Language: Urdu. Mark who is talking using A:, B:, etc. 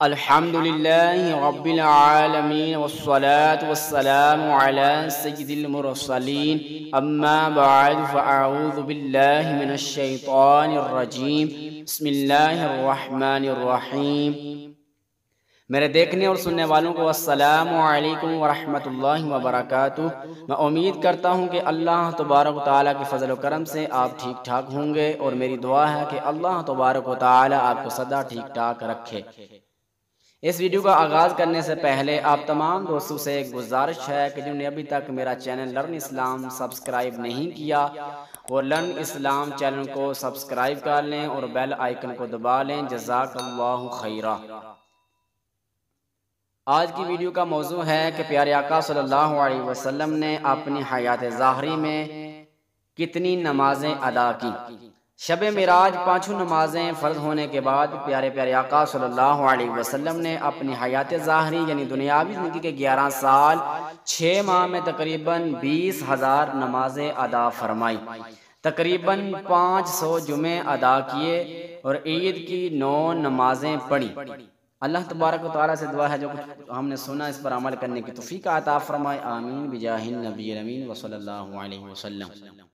A: الحمد للہ رب العالمین والصلاة والسلام علی سید المرسلین اما بعد فاعوذ باللہ من الشیطان الرجیم بسم اللہ الرحمن الرحیم۔ میرے دیکھنے اور سننے والوں کو السلام علیکم ورحمۃ اللہ وبرکاتہ۔ میں امید کرتا ہوں کہ اللہ تبارک و تعالیٰ کے فضل و کرم سے آپ ٹھیک ٹھاک ہوں گے، اور میری دعا ہے کہ اللہ تبارک و تعالیٰ آپ کو سدا ٹھیک ٹھاک رکھے۔ اس ویڈیو کا آغاز کرنے سے پہلے آپ تمام دوستوں سے ایک گزارش ہے کہ جنہوں نے ابھی تک میرا چینل لرن اسلام سبسکرائب نہیں کیا، وہ لرن اسلام چینل کو سبسکرائب کر لیں اور بیل آئیکن کو دبا لیں۔ جزاک اللہ خیرہ۔ آج کی ویڈیو کا موضوع ہے کہ پیارے آقا صلی اللہ علیہ وسلم نے اپنی حیات ظاہری میں کتنی نمازیں ادا کی۔ شب معراج پانچوں نمازیں فرض ہونے کے بعد پیارے پیارے آقا صلی اللہ علیہ وسلم نے اپنی حیات ظاہری یعنی دنیاوی زندگی کے 11 سال 6 ماہ میں تقریباً 20,000 نمازیں ادا فرمائی، تقریباً 500 جمعے ادا کیے اور عید کی 9 نمازیں پڑھی۔ اللہ تبارک و تعالیٰ سے دعا ہے جو کچھ ہم نے سنا اس پر عمل کرنے کی توفیق عطا فرمائے، آمین بجاہ النبی الامین وصلی اللہ علیہ وسلم۔